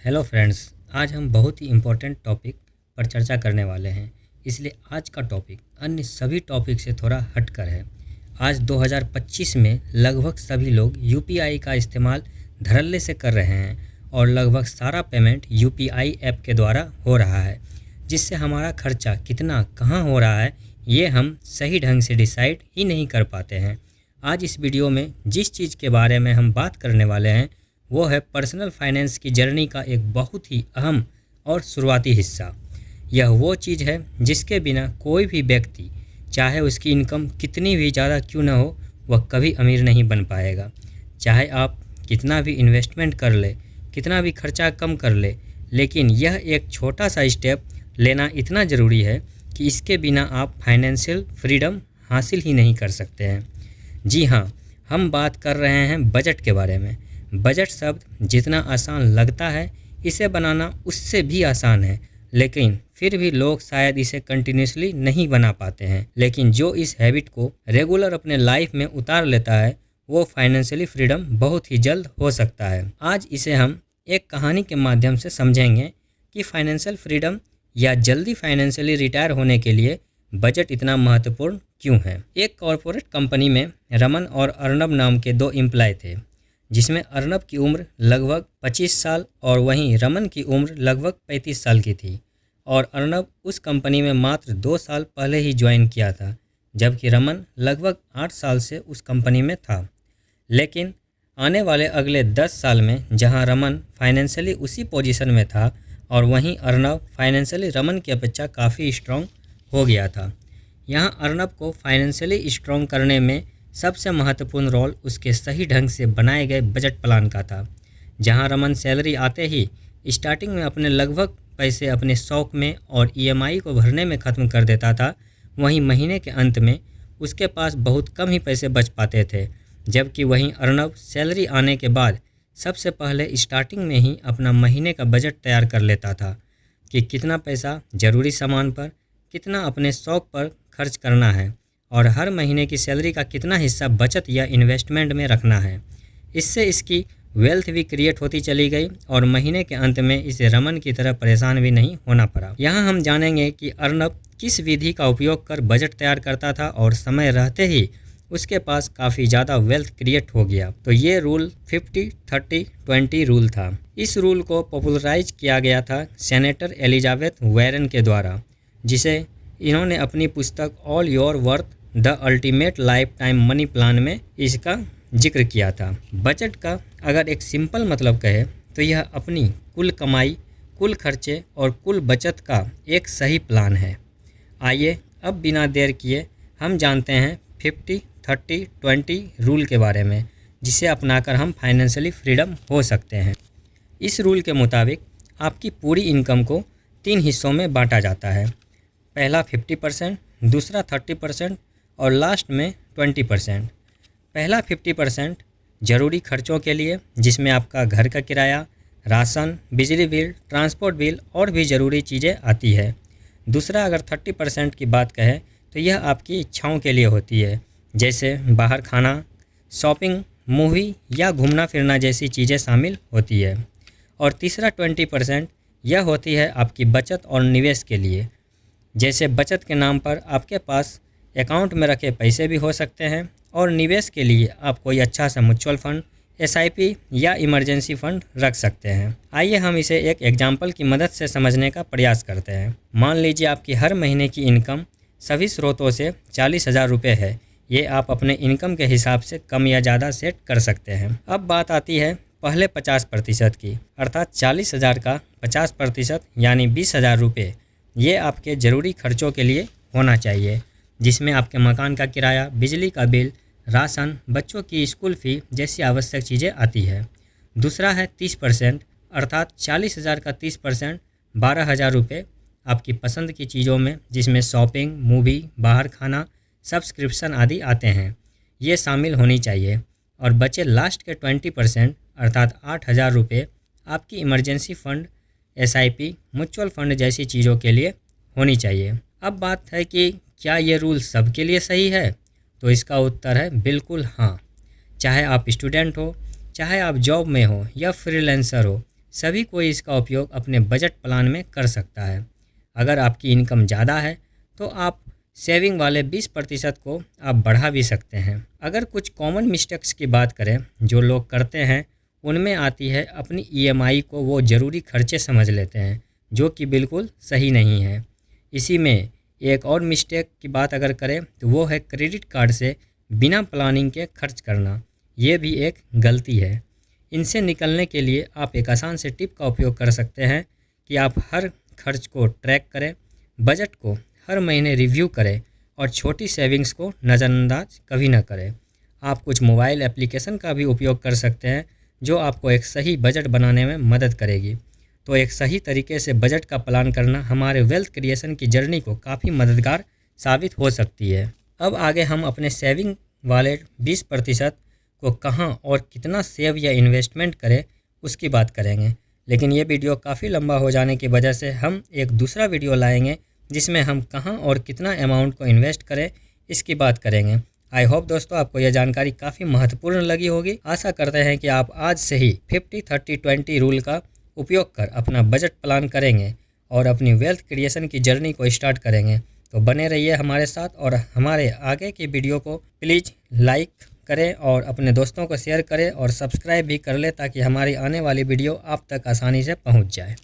Hello friends, आज हम बहुत ही इम्पोर्टेंट टॉपिक पर चर्चा करने वाले हैं। इसलिए आज का टॉपिक अन्य सभी टॉपिक से थोड़ा हटकर है। आज 2025 में लगभग सभी लोग यूपीआई का इस्तेमाल धड़ल्ले से कर रहे हैं और लगभग सारा पेमेंट यूपीआई ऐप के द्वारा हो रहा है, जिससे हमारा खर्चा कितना कहाँ हो रहा है ये हम सही ढंग से डिसाइड ही नहीं कर पाते हैं। आज इस वीडियो में जिस चीज़ के बारे में हम बात करने वाले हैं वो है पर्सनल फाइनेंस की जर्नी का एक बहुत ही अहम और शुरुआती हिस्सा। यह वो चीज़ है जिसके बिना कोई भी व्यक्ति, चाहे उसकी इनकम कितनी भी ज़्यादा क्यों न हो, वह कभी अमीर नहीं बन पाएगा। चाहे आप कितना भी इन्वेस्टमेंट कर ले, कितना भी खर्चा कम कर ले, लेकिन यह एक छोटा सा स्टेप लेना इतना ज़रूरी है कि इसके बिना आप फाइनेंशियल फ्रीडम हासिल ही नहीं कर सकते हैं। जी हाँ, हम बात कर रहे हैं बजट के बारे में। बजट शब्द जितना आसान लगता है, इसे बनाना उससे भी आसान है, लेकिन फिर भी लोग शायद इसे कंटिन्यूसली नहीं बना पाते हैं। लेकिन जो इस हैबिट को रेगुलर अपने लाइफ में उतार लेता है, वो फाइनेंशियली फ्रीडम बहुत ही जल्द हो सकता है। आज इसे हम एक कहानी के माध्यम से समझेंगे कि फाइनेंशियल फ्रीडम या जल्दी फाइनेंशियली रिटायर होने के लिए बजट इतना महत्वपूर्ण क्यों है। एक कॉरपोरेट कंपनी में रमन और अर्नब नाम के दो एम्प्लॉय थे, जिसमें अर्नब की उम्र लगभग 25 साल और वहीं रमन की उम्र लगभग 35 साल की थी। और अर्नब उस कंपनी में मात्र 2 साल पहले ही ज्वाइन किया था, जबकि रमन लगभग 8 साल से उस कंपनी में था। लेकिन आने वाले अगले 10 साल में जहां रमन फाइनेंशियली उसी पोजीशन में था और वहीं अर्नब फाइनेंशियली रमन की अपेक्षा काफ़ी स्ट्रॉन्ग हो गया था। यहाँ अर्नब को फाइनेंशियली स्ट्रॉन्ग करने में सबसे महत्वपूर्ण रोल उसके सही ढंग से बनाए गए बजट प्लान का था। जहां रमन सैलरी आते ही स्टार्टिंग में अपने लगभग पैसे अपने शौक में और ईएमआई को भरने में ख़त्म कर देता था, वहीं महीने के अंत में उसके पास बहुत कम ही पैसे बच पाते थे। जबकि वहीं अर्नब सैलरी आने के बाद सबसे पहले स्टार्टिंग में ही अपना महीने का बजट तैयार कर लेता था कि कितना पैसा ज़रूरी सामान पर, कितना अपने शौक पर खर्च करना है और हर महीने की सैलरी का कितना हिस्सा बचत या इन्वेस्टमेंट में रखना है। इससे इसकी वेल्थ भी क्रिएट होती चली गई और महीने के अंत में इसे रमन की तरह परेशान भी नहीं होना पड़ा। यहाँ हम जानेंगे कि अर्नब किस विधि का उपयोग कर बजट तैयार करता था और समय रहते ही उसके पास काफ़ी ज़्यादा वेल्थ क्रिएट हो गया। तो ये रूल 50-30-20 रूल था। इस रूल को पॉपुलराइज किया गया था सेनेटर एलिजाबेथ वॉरेन के द्वारा, जिसे इन्होंने अपनी पुस्तक all your worth the ultimate life time money plan में इसका जिक्र किया था। बजट का अगर एक सिंपल मतलब कहे तो यह अपनी कुल कमाई, कुल खर्चे और कुल बचत का एक सही प्लान है। आइए अब बिना देर किए हम जानते हैं 50-30-20 रूल के बारे में, जिसे अपनाकर हम फाइनेंशियली फ्रीडम हो सकते हैं। इस रूल के मुताबिक आपकी पूरी इनकम को 3 हिस्सों में बांटा जाता है। पहला 50%, दूसरा 30% और लास्ट में 20%। पहला 50% ज़रूरी खर्चों के लिए, जिसमें आपका घर का किराया, राशन, बिजली बिल, ट्रांसपोर्ट बिल और भी ज़रूरी चीज़ें आती है। दूसरा अगर 30% की बात कहें तो यह आपकी इच्छाओं के लिए होती है, जैसे बाहर खाना, शॉपिंग, मूवी या घूमना फिरना जैसी चीज़ें शामिल होती है। और तीसरा 20% यह होती है आपकी बचत और निवेश के लिए, जैसे बचत के नाम पर आपके पास अकाउंट में रखे पैसे भी हो सकते हैं और निवेश के लिए आप कोई अच्छा सा म्यूचुअल फंड, एसआईपी या इमरजेंसी फंड रख सकते हैं। आइए हम इसे एक एग्जाम्पल की मदद से समझने का प्रयास करते हैं। मान लीजिए आपकी हर महीने की इनकम सभी स्रोतों से 40,000 रुपये है। ये आप अपने इनकम के हिसाब से कम या ज़्यादा सेट कर सकते हैं। अब बात आती है पहले 50% की, अर्थात 40,000 का 50% यानी 20,000 रुपये ये आपके ज़रूरी खर्चों के लिए होना चाहिए, जिसमें आपके मकान का किराया, बिजली का बिल, राशन, बच्चों की स्कूल फ़ी जैसी आवश्यक चीज़ें आती है। दूसरा है 30%, अर्थात 40,000 का 30% 12,000 रुपये आपकी पसंद की चीज़ों में, जिसमें शॉपिंग, मूवी, बाहर खाना, सब्सक्रिप्शन आदि आते हैं, ये शामिल होनी चाहिए। और बचे लास्ट के 20% अर्थात 8,000 रुपये आपकी emergency fund, SIP, mutual fund जैसी चीज़ों के लिए होनी चाहिए। अब बात है कि क्या ये रूल सबके लिए सही है? तो इसका उत्तर है बिल्कुल हाँ। चाहे आप स्टूडेंट हो, चाहे आप जॉब में हो या फ्रीलांसर हो, सभी कोई इसका उपयोग अपने बजट प्लान में कर सकता है। अगर आपकी इनकम ज़्यादा है तो आप सेविंग वाले 20% को आप बढ़ा भी सकते हैं। अगर कुछ कॉमन मिस्टेक्स की बात करें जो लोग करते हैं, उनमें आती है अपनी ईएमआई को वो ज़रूरी खर्चे समझ लेते हैं, जो कि बिल्कुल सही नहीं है। इसी में एक और मिस्टेक की बात अगर करें तो वो है क्रेडिट कार्ड से बिना प्लानिंग के खर्च करना। ये भी एक गलती है। इनसे निकलने के लिए आप एक आसान से टिप का उपयोग कर सकते हैं कि आप हर खर्च को ट्रैक करें, बजट को हर महीने रिव्यू करें और छोटी सेविंग्स को नज़रअंदाज कभी ना करें। आप कुछ मोबाइल एप्लीकेशन का भी उपयोग कर सकते हैं जो आपको एक सही बजट बनाने में मदद करेगी। तो एक सही तरीके से बजट का प्लान करना हमारे वेल्थ क्रिएशन की जर्नी को काफ़ी मददगार साबित हो सकती है। अब आगे हम अपने सेविंग वाले 20% को कहाँ और कितना सेव या इन्वेस्टमेंट करें उसकी बात करेंगे। लेकिन ये वीडियो काफ़ी लंबा हो जाने की वजह से हम एक दूसरा वीडियो लाएंगे जिसमें हम कहाँ और कितना अमाउंट को इन्वेस्ट करें इसकी बात करेंगे। आई होप दोस्तों आपको यह जानकारी काफ़ी महत्वपूर्ण लगी होगी। आशा करते हैं कि आप आज से ही 50-30-20 रूल का उपयोग कर अपना बजट प्लान करेंगे और अपनी वेल्थ क्रिएशन की जर्नी को स्टार्ट करेंगे। तो बने रहिए हमारे साथ और हमारे आगे की वीडियो को प्लीज़ लाइक करें और अपने दोस्तों को शेयर करें और सब्सक्राइब भी कर लें ताकि हमारी आने वाली वीडियो आप तक आसानी से पहुंच जाए।